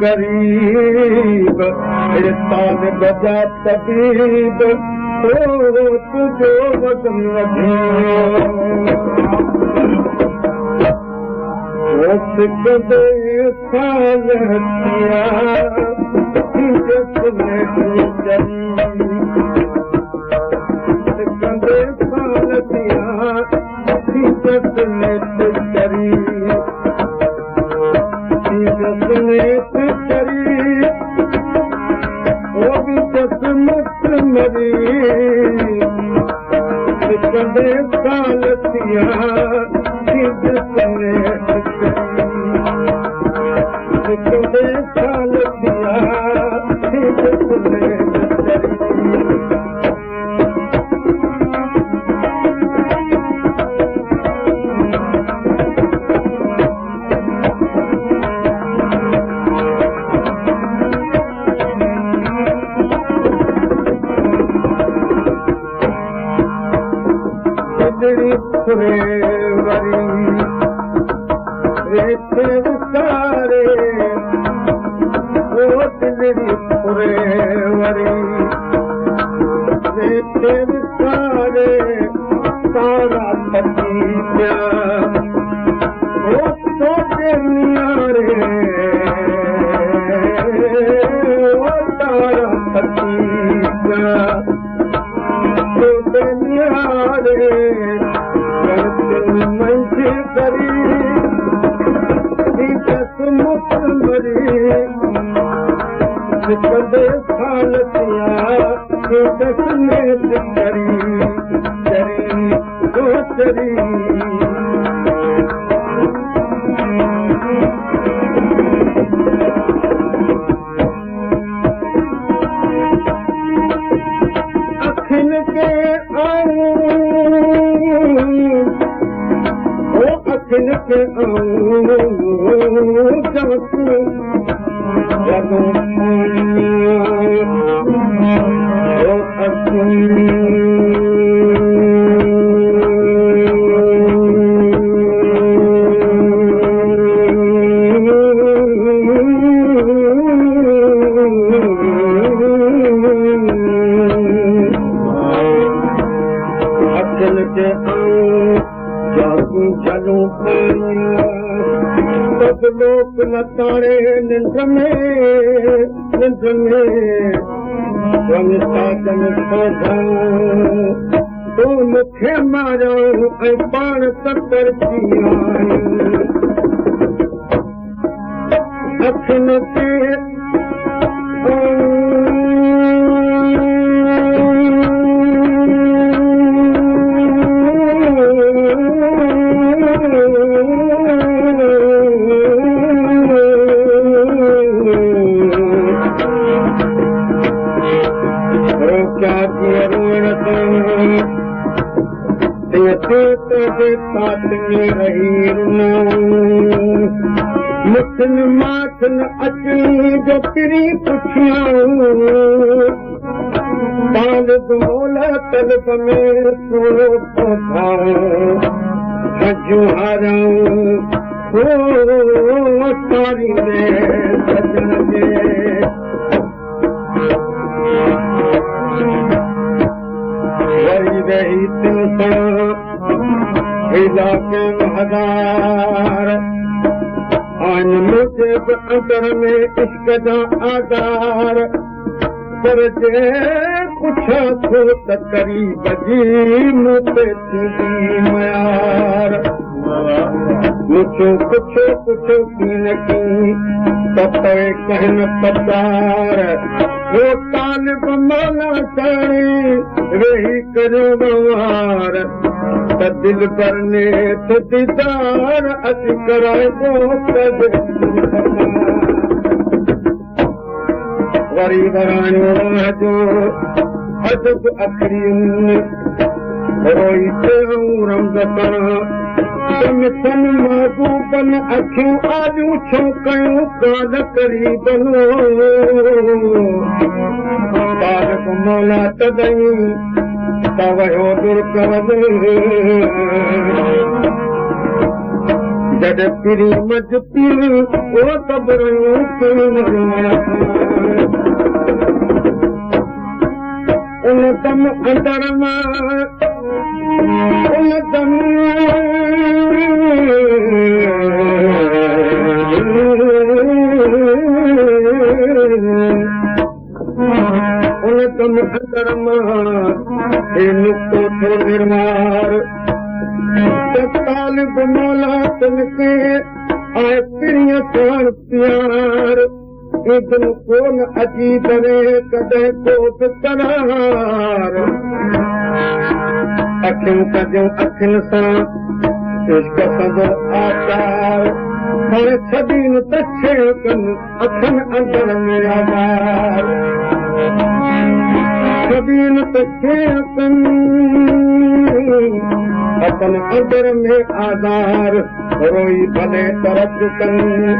करीब बजा तबीब तुझो वज़न मुठन माठन अची जो पिरी पुछियां तालिब मौला तलब में सोरो हजू हाराऊं सारी में सजन जे वरी रही तिन सां इलाके में हज़ार आन मुझे अंदर में इश्क जा आधार पर जे पुछा थो त करीब जी मूं ते थींदी मयार मुझो पुछो पुछो की न की त तवे कहन पतार वो तालिब मौला ताणी रही करो बवार त दिल भरने त दीदार अची कराए वो वरी वराणो जो अदब अखरियुनि रोई चऊं रमज़ मिसन महबूबन अखियूं आलियूं छो कयूं कान करी बनो तालिब मौला तदई त वयो दुर्कवद जॾहिं पिरी मज पीर ओ तबरूं उन दम अंदर मां उन दम उन दम अंदर मां हे नुक्तो थो निर्मार तालिब मौला तनके आए पिरीअ साण प्यार इदन कोन अची करे कॾहिं को बि करार अखियूं कजूं अखियुनि सां इश्क सदो आचार हाणे छॾीन त छे कनि अखियुनि अंदर में आधार छॾीन त छे कनि अपन अंदर में आधार रोई भले तरस कनि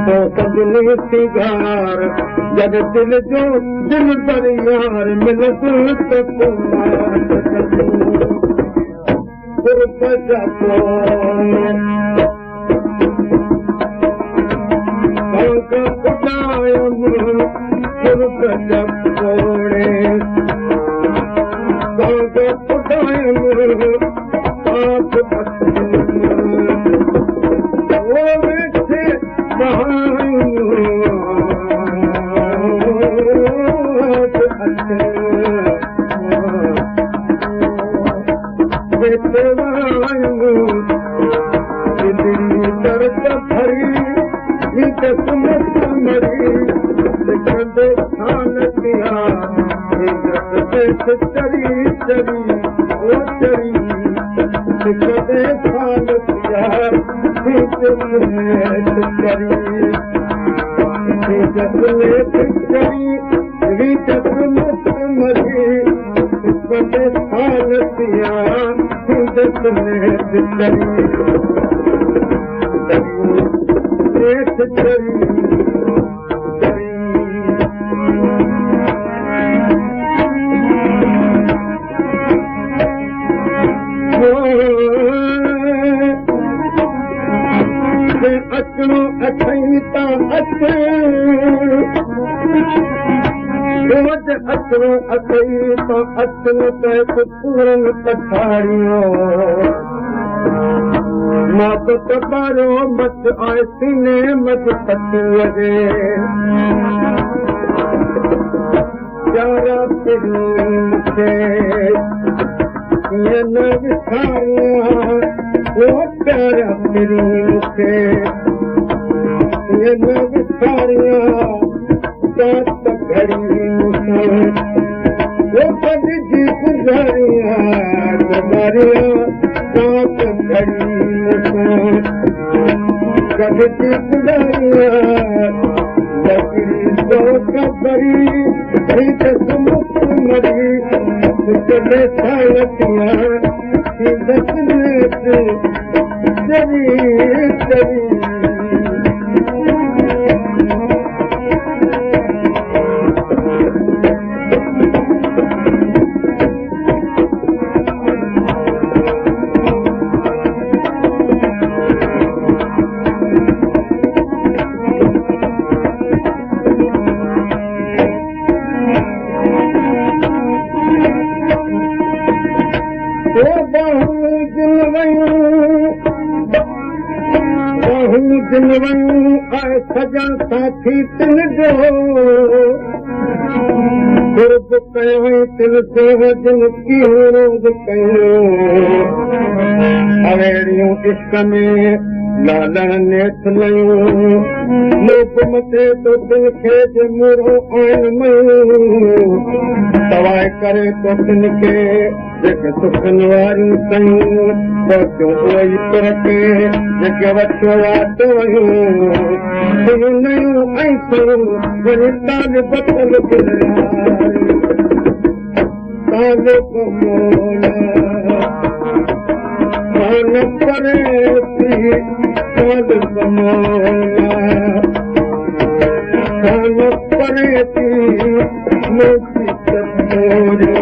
तो सजनी सिंगार जब दिल जो दिल पर यार मिलत त मत आए सीने मत पतिया जे प्यारा पिरी मूंखे कीअं न विसारिया वो प्यारा पिरी मूंखे कीअं न विसारिया त घड़ी मूंसां वो कॾहिं गुज़ारिया गुज़ारिया घड़ी मूंसां कॾहिं गुज़ारिया लकड़ी तो कबरी मरी कॾहिं सालतिया सजन साथी तिल जो गुरब कयो तिल जो जिन रोज़ कयो अवेड़ियूं इश्क में लाला नेठ लयूं लोक मथे तो तिन खे जे मुरो आइन मयूं सवाइ करे तो तिन खे जेके सुखनि वारियूं कयूं पहुचूं उहे ई तुर के जेके वठो वाटो वयूं नयूं ऐं सयूं वरी ताल बतल तालुक मोला कान करे थी तालुक मोला कान करे थी मोती तोरे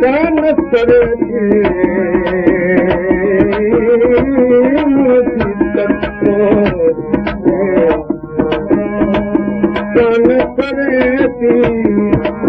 कान करे थी मोती तोरे कान करे थी